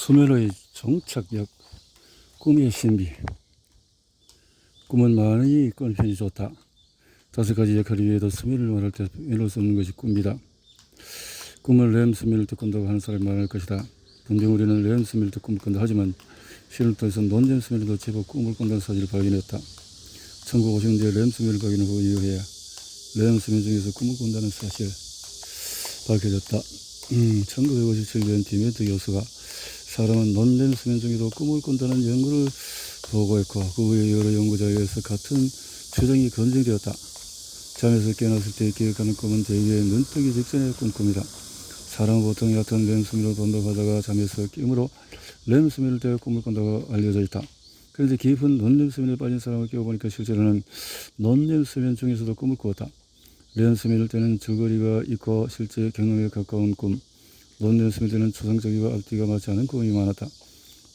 수면의 종착역, 꿈의 신비. 꿈은 많이 꾼 편이 좋다. 5가지 역할을 위해도 수면을 말할 때 빼놓을 수 없는 것이 꿈이다. 꿈을 렘 수면을 때 꾼다고 하는 사람이 많을 것이다. 분명 우리는 렘 수면을 때 꿈을 꾼다 하지만 실험을 통해서 논렘 수면에도 제법 꿈을 꾼다는 사실을 발견했다. 1950년대 렘 수면을 발견한 후 이후에 렘 수면 중에서 꿈을 꾼다는 사실 밝혀졌다. 1957년 디메트 교수가 사람은 논렘 수면 중에도 꿈을 꾼다는 연구를 보고했고 그 후에 여러 연구자에 의해서 같은 주장이 검증되었다. 잠에서 깨어났을 때 기억하는 꿈은 대개 눈뜨기 직전에 꾼 꿈이다. 사람은 보통 얕은 렘 수면을 반복하다가 잠에서 깨므로 렘 수면을 때 꿈을 꾼다고 알려져 있다. 그런데 깊은 논렘 수면에 빠진 사람을 깨워보니까 실제로는 논렘 수면 중에서도 꿈을 꾸었다. 렘 수면일 때는 줄거리가 있고 실제 경험에 가까운 꿈, 논렘 수면 때는 추상적이고 앞뒤가 맞지 않은 꿈이 많았다.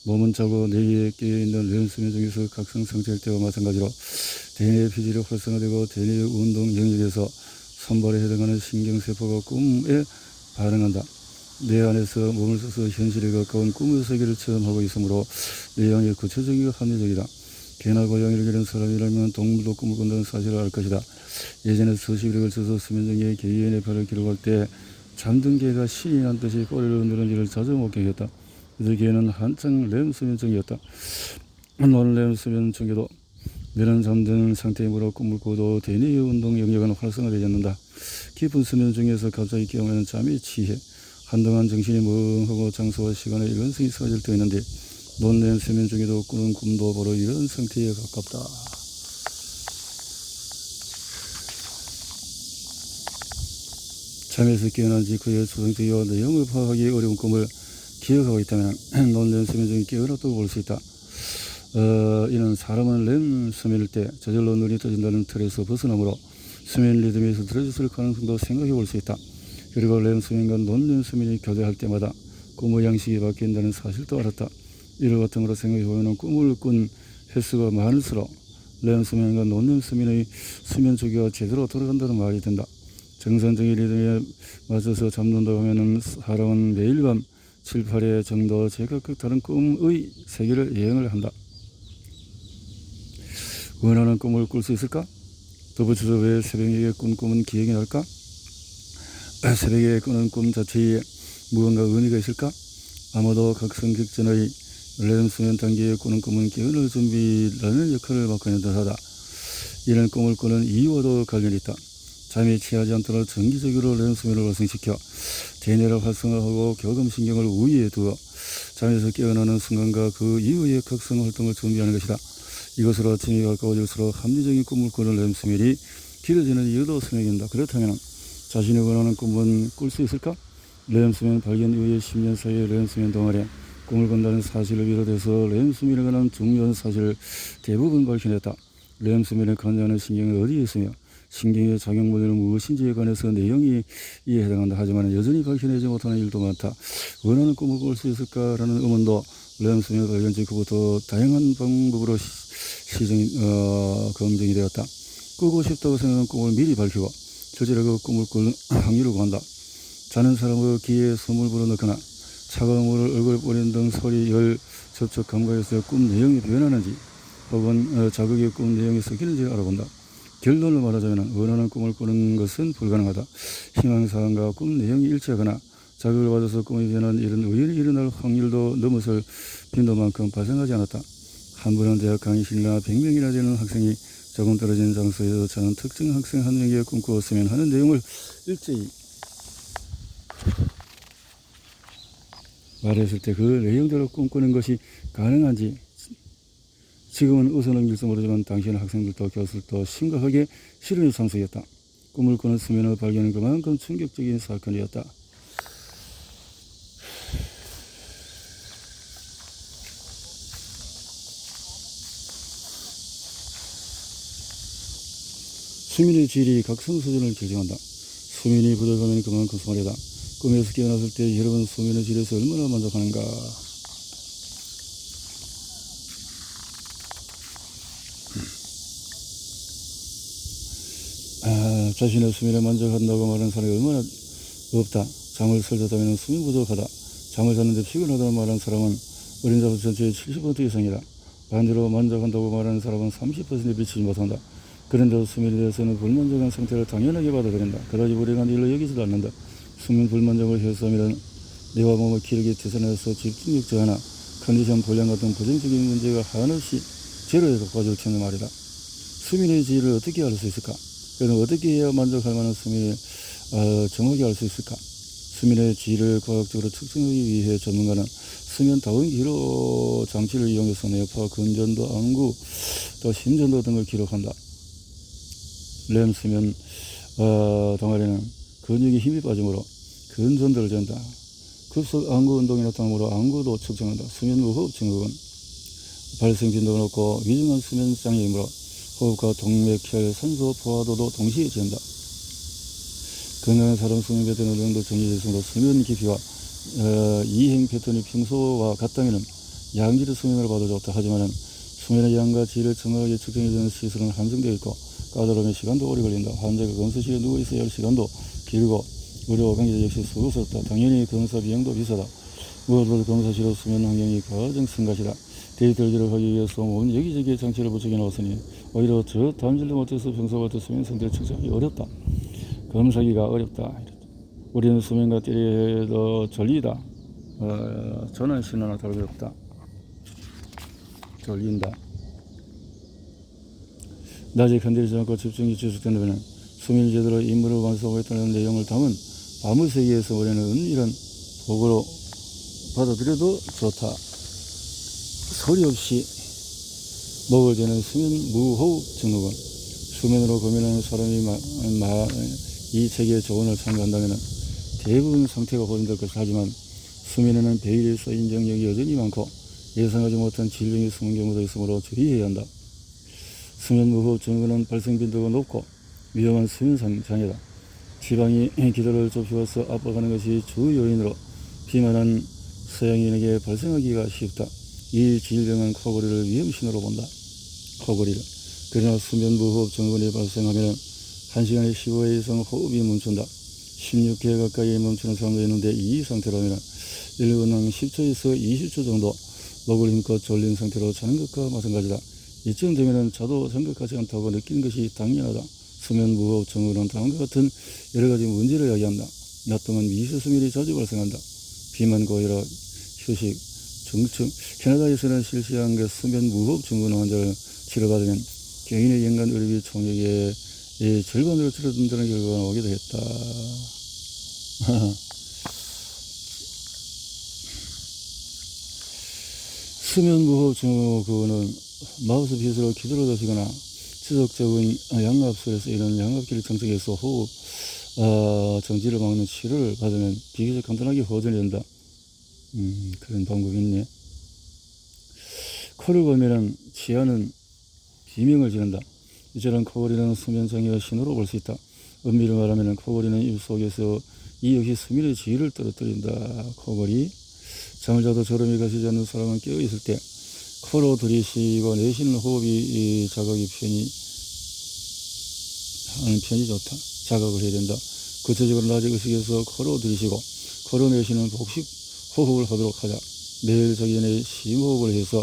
몸은 자고 뇌에 깨어있는 렘 수면 중에서 각성 상태일 때와 마찬가지로 대뇌의 피질이 활성화되고 대뇌의 운동 영역에서 선발에 해당하는 신경세포가 꿈에 반응한다. 뇌 안에서 몸을 써서 현실에 가까운 꿈의 세계를 체험하고 있으므로 내용이 구체적이고 합리적이다. 개나 고양이를 기른 사람이라면 동물도 꿈을 꾼다는 사실을 알 것이다. 예전에 수십일에 걸쳐서 수면 중에 개의 뇌파를 기록할 때 잠든 개가 신이 난 듯이 꼬리를 흔드는 일을 자주 목격했다. 이들 개는 한창 렘 수면 중이었다. 논렘 수면 중에도 뇌는 잠든 상태이므로 꿈을 꾸어도 대뇌의 운동 영역은 활성화되지 않는다. 깊은 수면 중에서 갑자기 깨우면 잠이 취해 한동안 정신이 멍하고 장소와 시간의 일관성이 사라질 때가 있는데 논렘 수면 중에도 꾸는 꿈도 바로 이런 상태에 가깝다. 잠에서 깨어난 직후에 추상적이와 내용을 파악하기 어려운 꿈을 기억하고 있다면 논렘 수면 중에 깨어났다고 볼 수 있다. 이는 사람은 렘 수면일 때 저절로 눈이 떠진다는 틀에서 벗어나므로 수면 리듬에서 틀어졌을 가능성도 생각해 볼 수 있다. 그리고 렘 수면과 논렘 수면이 교대할 때마다 꿈의 양식이 바뀐다는 사실도 알았다. 이를 바탕으로 생각해 보면 꿈을 꾼 횟수가 많을수록 렘 수면과 논렘 수면의 수면 주기가 제대로 돌아간다는 말이 된다. 정상적인 리듬에 맞춰서 잠든다고 하면 사람은 매일 밤 7, 8회 정도 제각각 다른 꿈의 세계를 여행을 한다. 원하는 꿈을 꿀 수 있을까? 덧붙여서 왜 새벽에 꾼 꿈은 기억이 날까? 새벽에 꾸는 꿈 자체에 무언가 의미가 있을까? 아마도 각성 직전의 렘 수면 단계에 꾸는 꿈은 깨어날 준비라는 역할을 맡고 있는 듯하다. 이런 꿈을 꾸는 이유와도 관련이 있다. 잠이 취하지 않도록 정기적으로 렘 수면을 활성시켜 대뇌를 활성화하고 교감신경을 우위에 두어 잠에서 깨어나는 순간과 그 이후의 각성 활동을 준비하는 것이다. 이것으로 아침이 가까워질수록 합리적인 꿈을 꾸는 렘 수면이 길어지는 이유도 설명된다. 그렇다면 자신이 원하는 꿈은 꿀 수 있을까? 렘 수면 발견 이후의 10년 사이의 렘 수면 동안에 꿈을 꾼다는 사실을 비롯해서 렘 수면에 관한 중요한 사실을 대부분 밝혀냈다. 렘 수면에 관여하는 신경이 어디에 있으며 신경의 작용 모델은 무엇인지에 관해서 내용이 이에 해당한다. 하지만 여전히 밝혀내지 못하는 일도 많다. 원하는 꿈을 꿀 수 있을까라는 의문도 렘 수면 발견 직후부터 다양한 방법으로 검증이 되었다. 꾸고 싶다고 생각하는 꿈을 미리 밝히고 실제로 그 꿈을 꿀 확률을 구한다. 자는 사람의 귀에 숨을 불어넣거나 차가운 물을 얼굴에 뿌리는 등 소리, 열, 접촉 감각에서 꿈 내용이 변하는지 혹은 자극의 꿈 내용이 섞이는지 알아본다. 결론을 말하자면 원하는 꿈을 꾸는 것은 불가능하다. 희망사항과 꿈 내용이 일치하거나 자극을 받아서 꿈이 변한 일은 우연히 일어날 확률도 넘어설 빈도만큼 발생하지 않았다. 한 번은 대학 강의실이나 100명이나 되는 학생이 조금 떨어진 장소에서 자는 특정 학생 한 명에게 꿈꾸었으면 하는 내용을 일제히 말했을 때 그 내용대로 꿈꾸는 것이 가능한지 지금은 웃어넘길지 모르지만 당시에는 학생들도 교수들도 심각하게 실험에 참석했다. 꿈을 꾸는 수면을 발견한 그만큼 충격적인 사건이었다. 수면의 질이 각성 수준을 결정한다. 수면이 부족하면 그만큼 소멸이다. 꿈에서 깨어났을 때 여러분 수면의 질에서 얼마나 만족하는가? 자신의 수면에 만족한다고 말하는 사람이 얼마나 없다. 잠을 설쳤다면 수면 부족하다. 잠을 잤는데 피곤하다고 말하는 사람은 어린 자부 전체의 70% 이상이다. 반대로 만족한다고 말하는 사람은 30%에 미치지 못한다. 그런데도 수면에 대해서는 불만족한 상태를 당연하게 받아들인다. 그다지 불행한 일로 여기지도 않는다. 수면 불만족을 해소하면 뇌와 몸의 기력이 되살아나서 집중력 저하나 컨디션 불량 같은 부정적인 문제가 한없이 제로에 가까워질 텐데 말이다. 수면의 질을 어떻게 알 수 있을까? 그럼 어떻게 해야 만족할 만한 수면을 정확히 알 수 있을까? 수면의 질을 과학적으로 측정하기 위해 전문가는 수면 다운 기록 장치를 이용해서 뇌파, 근전도, 안구, 또 심전도 등을 기록한다. 렘 수면 동안에는 근육에 힘이 빠짐으로 근전도를 재는다. 급속 안구 운동이 나타나므로 안구도 측정한다. 수면 후 호흡 증후군 발생 빈도가 높고 위중한 수면 장애이므로 호흡과 동맥, 혈, 산소 포화도도 동시에 재는다. 건강한 사람 수면 패턴 어느 정도 정해져 있으므로 수면 깊이와 이행 패턴이 평소와 같다면 양질의 수면을 봐도 좋다. 하지만 수면의 양과 질을 정확하게 측정해주는 시설은 한정되어 있고 까다로움의 시간도 오래 걸린다. 환자가 검사실에 누워 있어야 할 시간도 길고 의료 관계자 역시 수고스럽다. 당연히 검사 비용도 비싸다. 무엇보다 검사실의 수면 환경이 가장 심각하다. 데이터를 기록하기 위해서 몸 여기저기에 장치를 부착해 놓았으니 오히려 저 담질도 못해서 평소 같은 수면 상태를 측정하기 어렵다. 검사하기가 어렵다. 우리는 수면과 때려도 졸리다. 전환 신호나 다르게 없다. 졸린다. 낮에 건드리지 않고 집중이 지속된다면 수면이 제대로 임무를 완수하고 있다는 내용을 담은 밤의 세계에서 우리는 은밀한 보고로 받아들여도 좋다. 소리 없이 목을 재는 수면 무호흡 증후군. 수면으로 고민하는 사람이 이 책의 조언을 참고한다면 대부분 상태가 보존될 것이다. 하지만 수면에는 배일에 쌓인 정력이 여전히 많고 예상하지 못한 질병이 숨은 경우도 있으므로 주의해야 한다. 수면 무호흡 증후군은 발생 빈도가 높고 위험한 수면 장애다. 지방이 기도를 좁혀서 압박하는 것이 주 요인으로 비만한 서양인에게 발생하기가 쉽다. 이 질병은 코골이를 위험신호로 본다. 코골이를. 그러나 수면 무호흡 증후군이 발생하면 1시간에 15회 이상 호흡이 멈춘다. 16회 가까이 멈추는 사람도 있는데 이 상태라면 일부는 10초에서 20초 정도 목을 힘껏 졸린 상태로 자는 것과 마찬가지다. 이쯤 되면 자도 생각하지 않다고 느끼는 것이 당연하다. 수면 무호흡 증후군은 다음과 같은 여러 가지 문제를 야기한다. 낮 동안 미세수면이 자주 발생한다. 비만, 고혈압, 휴식, 중증. 캐나다에서는 실시한 수면 무호흡 증후군 환자를 치료받으면 개인의 연간 의료비 총액의 절반으로 줄어든다는 결과가 나오기도 했다. 수면 무호흡 증후군은 마우스피스로 기도를 하시거나 지속적인 양압술에서 이런 양압기를 장착해서 호흡 정지를 막는 치료를 받으면 비교적 간단하게 호전이 된다. 그런 방법이 있네. 코를 골면은 치아는 비명을 지른다. 이처럼 코골이는 수면장애의 신호로 볼 수 있다. 엄밀히 말하면 코골이는 입 속에서 이 역시 수면의 질을 떨어뜨린다. 코골이. 잠을 자도 졸음이 가시지 않는 사람은 깨어있을 때 코로 들이쉬고 내쉬는 호흡이 자각이 편이 좋다. 자각을 해야 된다. 구체적으로 낮에 의식해서 코로 들이쉬고 코로 내쉬는 복식 호흡을 하도록 하자. 매일 자기 전에 심호흡을 해서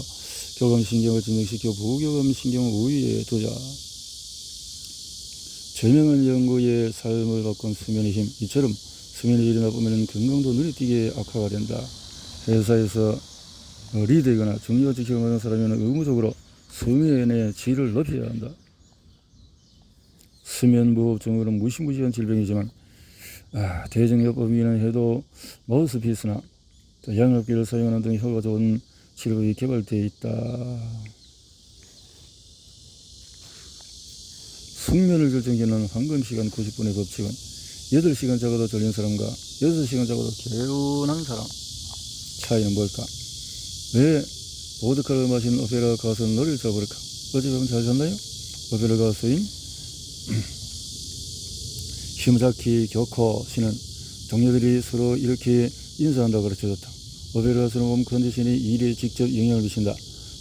교감신경을 진정시켜 부교감신경을 우위에 두자. 저명한 연구의 삶을 바꾼 수면의 힘. 이처럼 수면의 질이 나쁘면 건강도 눈에 띄게 악화가 된다. 회사에서 리더이거나 중요 직책을 맡은 사람이면 의무적으로 수면의 질을 높여야 한다. 수면 무호흡 증후군은 무시무시한 질병이지만 대증요법 위는 해도 마우스피스나 양압기를 사용하는 등 효과가 좋은 치료법이 개발되어 있다. 숙면을 결정짓는 황금시간 90분의 법칙은 8시간 자고도 졸린 사람과 6시간 자고도 개운한 사람 차이는 뭘까? 왜 보드카를 마신 오페라 가수는 노래를 잘 부를까? 어젯밤 잘 잤나요? 오페라 가수인 시무자키 교코 씨는 동료들이 서로 이렇게 인사한다고 가르쳐줬다. 오페라 가수는 몸 컨디션이 일에 직접 영향을 미친다.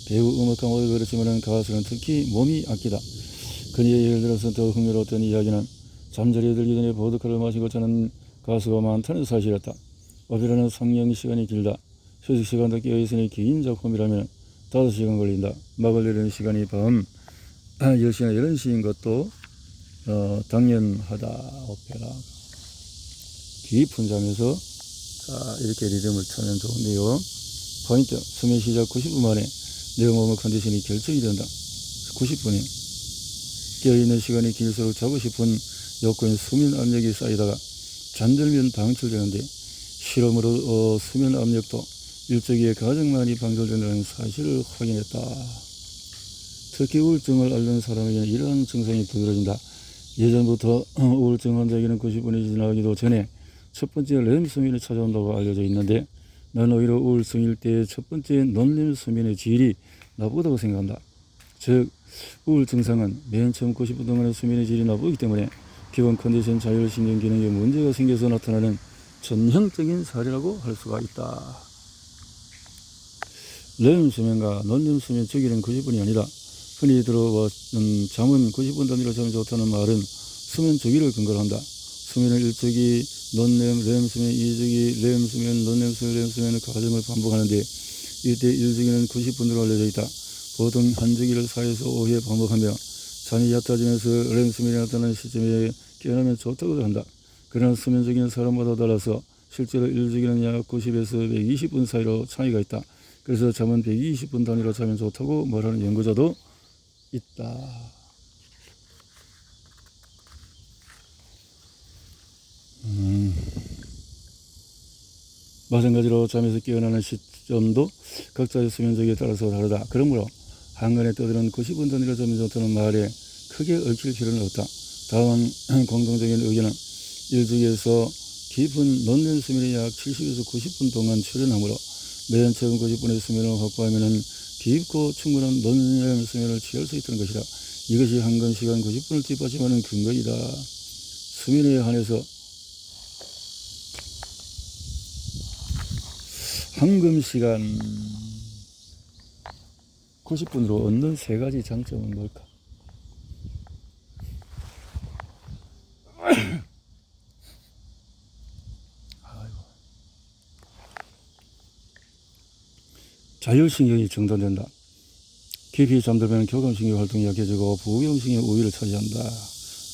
배우, 음악가 모두 그렇지만 가수는 특히 몸이 악기다. 그녀의 예를 들어서 더 흥미로웠던 이야기는 잠자리에 들기 전에 보드카를 마시고 자는 가수가 많다는 사실이었다. 오페라는 상영 시간이 길다. 휴식 시간도 깨어있으니 긴 작품이라면 5시간 걸린다. 막을 내리는 시간이 밤 10시나 11시인 것도 당연하다. 오페라 깊은 잠에서 이렇게 리듬을 타면 좋은데요. 포인트, 수면 시작 90분 만에 내 몸의 컨디션이 결정이 된다. 90분에 깨어있는 시간이 길수록 자고 싶은 욕구인 수면 압력이 쌓이다가 잠들면 방출되는데 실험으로 수면 압력도 일조기에 가장 많이 방출된다는 사실을 확인했다. 특히 우울증을 앓는 사람에게는 이러한 증상이 두드러진다. 예전부터 우울증 환자에게는 90분이 지나기도 전에 첫 번째 렘 수면이 찾아온다고 알려져 있는데 나는 오히려 우울증일 때의 첫 번째 논렘 수면의 질이 나쁘다고 생각한다. 즉 우울 증상은 맨 처음 90분 동안의 수면의 질이 나쁘기 때문에 기본 컨디션 자율신경 기능에 문제가 생겨서 나타나는 전형적인 사례라고 할 수가 있다. 렘 수면과 논렘 수면 주기는 90분이 아니다. 흔히 들어왔던 잠은 90분 단위로 자면 좋다는 말은 수면 주기를 근거로 한다. 수면을 일주기, 논렘, 렘 수면, 이주기, 렘 수면, 논렘 수면, 렘 수면의 과정을 반복하는데 이때 일주기는 90분으로 알려져 있다. 보통 한 주기를 4에서 5회 반복하며 잠이 얕아지면서 렘 수면이 나타나는 시점에 깨어나면 좋다고 한다. 그러나 수면 주기는 사람마다 달라서 실제로 일주기는 약 90에서 120분 사이로 차이가 있다. 그래서 잠은 120분 단위로 자면 좋다고 말하는 연구자도 있다. 마찬가지로 잠에서 깨어나는 시점도 각자의 수면 주기에 따라서 다르다. 그러므로 한간에 떠드는 90분 단위로 자면 좋다는 말에 크게 얽힐 필요는 없다. 다만 공통적인 의견은 일주기에서 깊은 논렘 수면이 약 70에서 90분 동안 출현하므로 맨 처음 90분의 수면을 확보하면 깊고 충분한 논렘 수면을 취할 수 있다는 것이다. 이것이 한간 시간 90분을 뒷받침하는 근거이다. 수면에 한해서 황금 시간 90분으로 얻는 세 가지 장점은 뭘까? 자율신경이 정돈된다. 깊이 잠들면 교감신경 활동이 약해지고 부교감신경이 우위를 차지한다.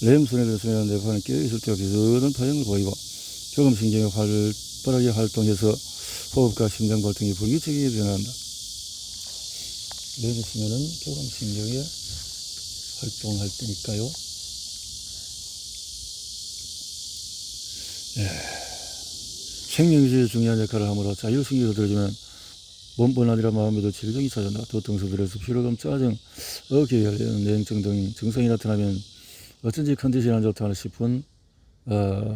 렘 수면에 들어서면 뇌파는 깨어있을 때와 비슷한 파형을 보이고 교감신경이 활발하게 활동해서 호흡과 심장 활동이 불규칙하게 변한다. 렘 수면은 교감신경이 활동할 때니까요. 생명유지에 중요한 역할을 하므로 자율신경이 들어지면 몸뿐 아니라 마음에도 질병이 찾아온다. 두통, 스트레스, 피로감, 짜증, 어깨 열림, 냉증 등 증상이 나타나면 어쩐지 컨디션이 안 좋다 싶은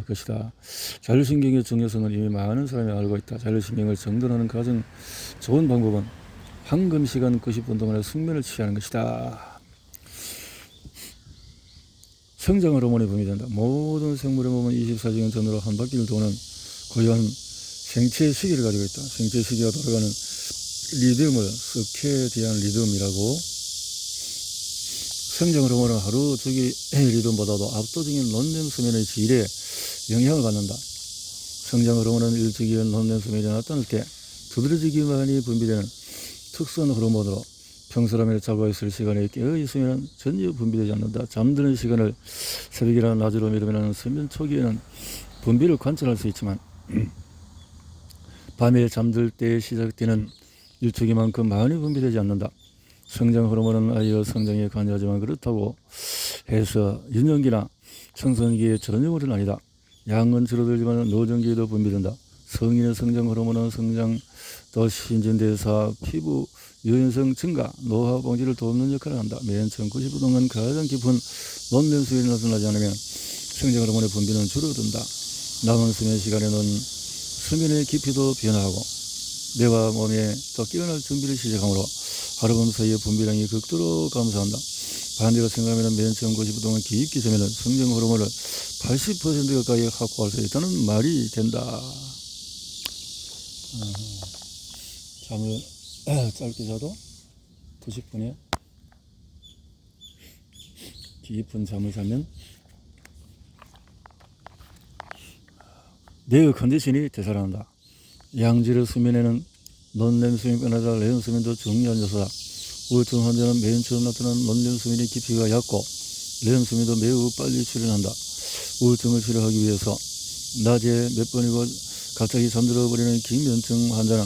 것이다. 자율신경의 중요성은 이미 많은 사람이 알고 있다. 자율신경을 정돈하는 가장 좋은 방법은 황금시간 90분 동안의 숙면을 취하는 것이다. 성장 호르몬이 분비된다. 모든 생물의 몸은 24시간 전으로 한 바퀴를 도는 고유한 생체 시기를 가지고 있다. 생체 시기가 돌아가는 리듬을 스케디안 리듬이라고. 성장 호르몬은 하루 주기 리듬보다도 압도적인 논렘 수면의 질에 영향을 받는다. 성장 호르몬은 일주기의 논렘 수면이 나타날 때 두드러지게 많이 분비되는 특수한 호르몬으로 평소라면 자고 있을 시간에 깨어있으면 전혀 분비되지 않는다. 잠드는 시간을 새벽이나 낮으로 미루면 수면 초기에는 분비를 관찰할 수 있지만 밤에 잠들 때 시작되는 일주기만큼 많이 분비되지 않는다. 성장 호르몬은 아이의 성장에 관여하지만 그렇다고 해서 유년기나 청소년기의 전형으로는 아니다. 양은 줄어들지만 노년기에도 분비된다. 성인의 성장 호르몬은 성장 또 신진대사, 피부 유연성 증가, 노화 방지를 돕는 역할을 한다. 매년 1990분 동안 가장 깊은 논렘 수면이 나타나지 않으면 성장 호르몬의 분비는 줄어든다. 남은 수면 시간에는 수면의 깊이도 변화하고 뇌와 몸에 또 깨어날 준비를 시작하므로 하룻밤 사이에 분비량이 극도로 감소한다. 반대로 생각하면 맨 처음 90분 동안 깊게 자면 성장 호르몬을 80% 가까이 확보할 수 있다는 말이 된다. 잠을 짧게 자도 90분에 깊은 잠을 자면 뇌의 컨디션이 되살아난다. 양질의 수면에는 논렘 수면이 변하자 렘 수면도 중요한 요소다. 우울증 환자는 맨 처음 나타나는 논렘 수면의 깊이가 얕고 렘 수면도 매우 빨리 출현한다. 우울증을 치료하기 위해서 낮에 몇 번이고 갑자기 잠들어 버리는 기면증 환자는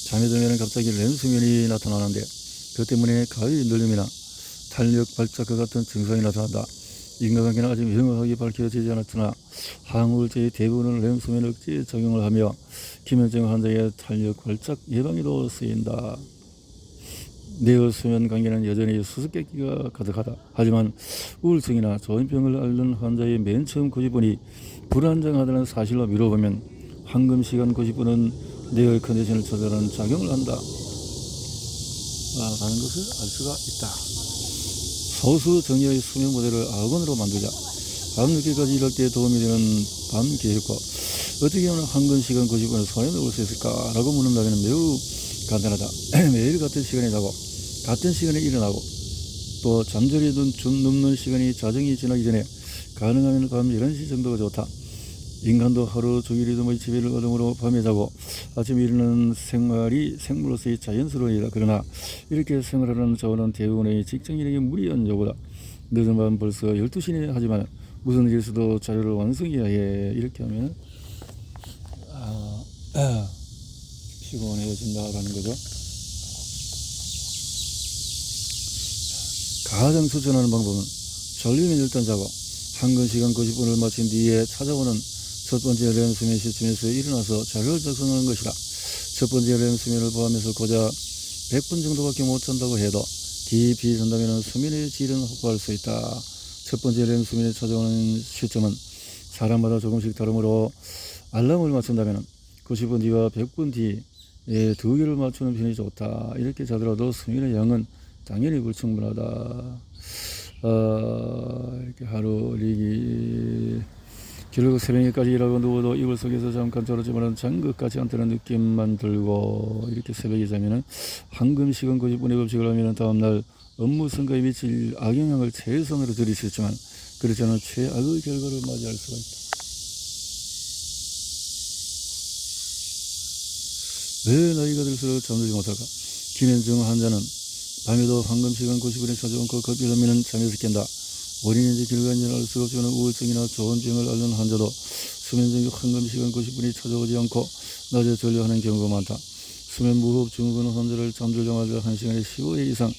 잠이 들면 갑자기 렘 수면이 나타나는데 그 때문에 가위 눌림이나 탄력 발작과 같은 증상이 나타난다. 인과관계는 아직 명확하게 밝혀지지 않았으나 항우울제의 대부분은 렘 수면 억제 작용을 하며 기면증 환자의 탄력 발작 예방에도 쓰인다. 내의 수면 관계는 여전히 수수께끼가 가득하다. 하지만 우울증이나 조현병을 앓는 환자의 맨 처음 고집분이 불안정하다는 사실로 미뤄보면 황금시간 고집분은 뇌의 컨디션을 조절하는 작용을 한다. 라는 것을 알 수가 있다. 소수 정예의 수면 모델을 악원으로 만들자. 밤늦게까지 일할 때 도움이 되는 밤 계획과 어떻게 하면 황금시간 고집분을 손에 넣을 수 있을까? 라고 묻는다면 매우 간단하다. 매일 같은 시간에 자고 같은 시간에 일어나고 또 잠자리에 눕는 시간이 자정이 지나기 전에 가능하면 밤 11시 정도가 좋다. 인간도 하루 종일이도 뭐 집에를 어둠으로 밤에 자고 아침에 일어나는 생활이 생물로서의 자연스러운 일이다. 그러나 이렇게 생활하는 저는 대부분의 직장인에게 무리한 요구다. 늦은 밤 벌써 12시네. 하지만 무슨 일 있어도 자료를 완성해야 해. 이렇게 하면 피곤해진다라는 거죠. 가장 추천하는 방법은 졸리면 일단 자고 황금시간 90분을 마친 뒤에 찾아오는 첫 번째 렘 수면 시점에서 일어나서 자료를 작성하는 것이다. 첫 번째 렘 수면을 포함해서 고작 100분 정도밖에 못 잔다고 해도 깊이 잔다면 수면의 질은 확보할 수 있다. 첫 번째 렘 수면에 찾아오는 시점은 사람마다 조금씩 다르므로 알람을 맞춘다면 90분 뒤와 100분 뒤에 두 개를 맞추는 편이 좋다. 이렇게 자더라도 수면의 양은 당연히 불충분하다. 이렇게 하루 일기 결국 새벽에까지 일하고 누워도 이불 속에서 잠깐 졸았지만 잔 것 같지 않다는 느낌만 들고 이렇게 새벽에 자면은 황금시간 90분의 법칙을 하면 다음날 업무 성과에 미칠 악영향을 최선으로 줄일 수 있지만 그렇지 않은 최악의 결과를 맞이할 수가 있다. 왜 나이가 들수록 잠들지 못할까? 기면증 환자는 밤에도 황금시간 90분에 찾아온고 급히 자면은 잠에서 깬다. 원인인지 결과인지는 알 수가 없지만 우울증이나 조현병을 앓는 환자도 수면 중에 황금시간 90분이 찾아오지 않고 낮에 졸려하는 경우가 많다. 수면 무호흡 증후군 환자를 잠들자마자 1시간에 15회 이상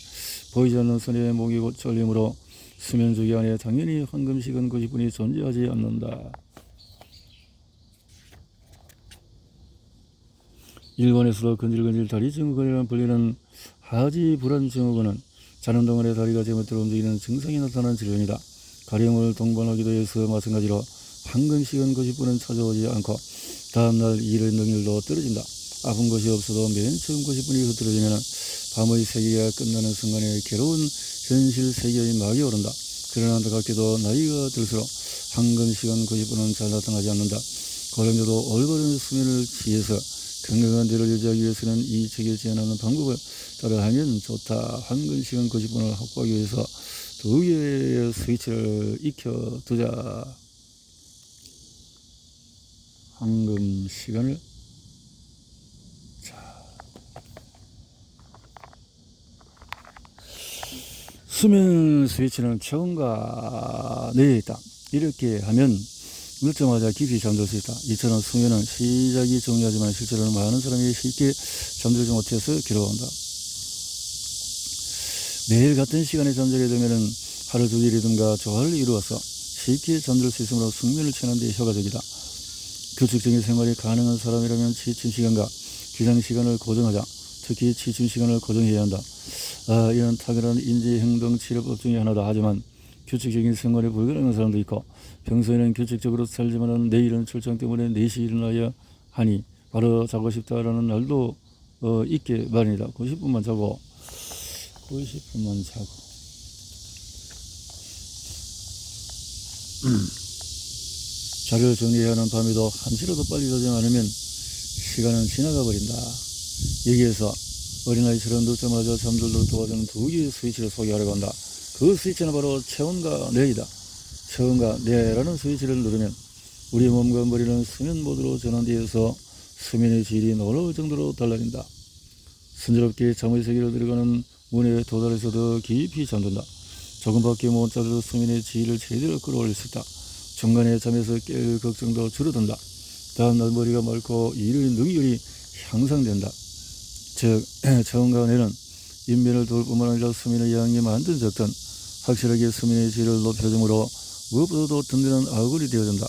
보이지 않는 선의 목이 졸림으로 수면 주기 안에 당연히 황금시간 90분이 존재하지 않는다. 일본에서도 근질근질 다리 증후군이라는 불리는 하지 불안 증후군은 자는 동안에 다리가 제멋대로 움직이는 증상이 나타나는 질병이다. 가령을 동반하기도 해서 마찬가지로 황금시간 90분은 찾아오지 않고 다음날 일의 능률도 떨어진다. 아픈 것이 없어도 맨 처음 90분이 흐트러지면 밤의 세계가 끝나는 순간에 괴로운 현실 세계의 막이 오른다. 그러나 안타깝게도 나이가 들수록 황금시간 90분은 잘 나타나지 않는다. 고령자도 올바른 수면을 취해서 건강한 뇌를 유지하기 위해서는 이 책에 제안하는 방법을 따라하면 좋다. 황금시간 90분을 확보하기 위해서 두 개의 스위치를 익혀두자. 황금시간을 수면 스위치는 체온과 뇌에 있다. 이렇게 하면 늦자마자 깊이 잠들 수 있다. 이처럼 수면은 시작이 중요하지만 실제로는 많은 사람이 쉽게 잠들지 못해서 괴로워한다. 매일 같은 시간에 잠자게 되면 하루 두 일이든가 조화를 이루어서 쉽게 잠들 수 있으므로 숙면을 취하는 데 효과적이다. 규칙적인 생활이 가능한 사람이라면 취침 시간과 기상 시간을 고정하자. 특히 취침 시간을 고정해야 한다. 이런 탁월한 인지행동치료법 중에 하나다. 하지만 규칙적인 생활이 불가능한 사람도 있고 평소에는 규칙적으로 살지만 내일은 출장 때문에 4시 일어나야 하니 바로 자고 싶다라는 날도 있게 마련이다. 90분만 자고 자료를 정리해야 하는 밤에도 한시라도 빨리 자지 않으면 시간은 지나가 버린다. 여기에서 어린아이처럼 늦자마자 잠들도록 도와주는 두 개의 스위치를 소개하려고 한다. 그 스위치는 바로 체온과 뇌이다. 체온과 뇌라는 스위치를 누르면 우리 몸과 머리는 수면 모드로 전환되어서 수면의 질이 놀라울 정도로 달라진다. 순조롭게 잠의 세계로 들어가는 문에 도달해서도 깊이 잠든다. 조금밖에 못 자도 수면의 질을 제대로 끌어올릴 수 있다. 중간에 잠에서 깰 걱정도 줄어든다. 다음날 머리가 맑고 일의 능률이 향상된다. 즉 처음과 내는 인면을 도울 뿐만 아니라 수면의 양이 만든 적든 확실하게 수면의 질을 높여줌으로 무엇보다도 든든한 아굴이 되어준다.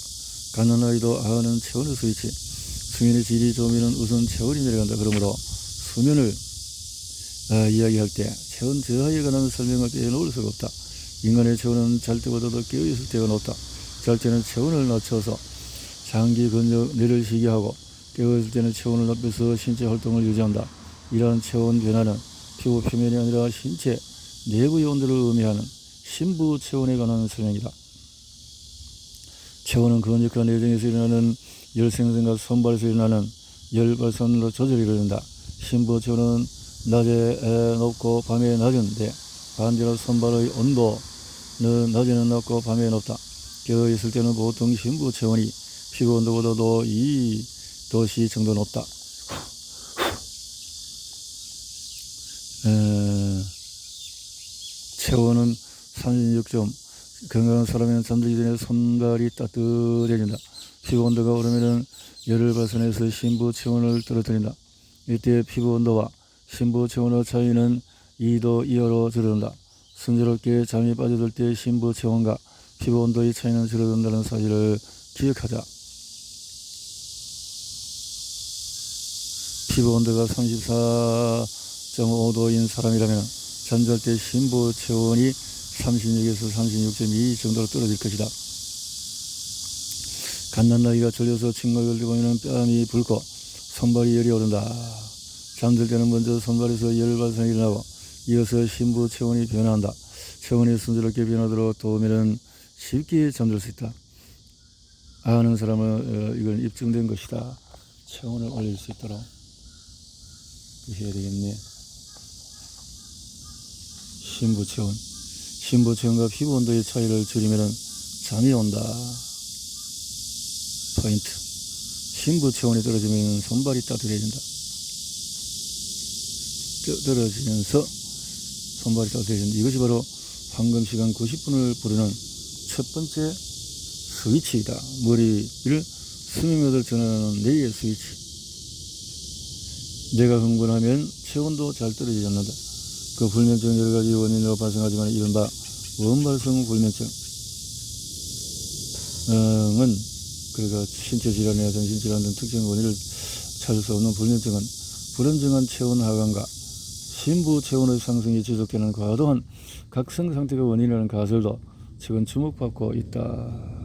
갓난아이도 아는 체온의 스위치. 수면의 질이 좋으면 우선 체온이 내려간다. 그러므로 수면을 이야기할 때 체온 저하에 관한 설명을 빼놓을 수가 없다. 인간의 체온은 잘 때보다도 깨어있을 때가 높다. 잘 때는 체온을 낮춰서 장기 근력 뇌를 쉬게 하고 깨어있을 때는 체온을 높여서 신체 활동을 유지한다. 이러한 체온 변화는 피부 표면이 아니라 신체 내부의 온도를 의미하는 심부 체온에 관한 설명이다. 체온은 근육과 내장에서 일어나는 열생성과 손발에서 일어나는 열 발산으로 조절이 이루어진다. 심부 체온은 낮에 높고 밤에 낮은데 반대로 손발의 온도는 낮에는 낮고 밤에 높다. 깨어있을 때는 보통 심부 체온이 피부 온도보다도 2도씨 정도 높다. 체온은 36점. 건강한 사람은 잠들기 전에 손발이 따뜻해진다. 피부 온도가 오르면 열을 발산해서 심부 체온을 떨어뜨린다. 이때 피부 온도와 심부 체온의 차이는 2도 이하로 줄어든다. 순조롭게 잠이 빠져들 때 심부 체온과 피부 온도의 차이는 줄어든다는 사실을 기억하자. 피부 온도가 34.5도인 사람이라면 잠잘 때 심부 체온이 36에서 36.2 정도로 떨어질 것이다. 갓난아이가 졸려서 칭얼거리고 보면 뺨이 붉고 손발이 열이 오른다. 잠들 때는 먼저 손발에서 열 발산이 일어나고 이어서 심부 체온이 변화한다. 체온이 순조롭게 변하도록 도우면 쉽게 잠들 수 있다. 아는 사람은 이건 입증된 것이다. 체온을 올릴 수 있도록 해야 되겠네. 심부 체온. 심부 체온과 피부 온도의 차이를 줄이면 잠이 온다. 포인트. 심부 체온이 떨어지면 손발이 따뜻해진다. 떨어지면서 손발이 따뜻해진다. 이것이 바로 황금 시간 90분을 부르는 첫 번째 스위치이다. 머리를 수면모드로 전환하는 뇌의 스위치. 뇌가 흥분하면 체온도 잘 떨어지지 않는다. 그 불면증 여러 가지 원인으로 발생하지만 이른바 원발성 불면증은 그러니까 신체 질환이나 정신 질환 등 특정 원인을 찾을 수 없는 불면증은 불안정한 체온 하강과 심부 체온의 상승이 지속되는 과도한 각성 상태가 원인이라는 가설도 최근 주목받고 있다.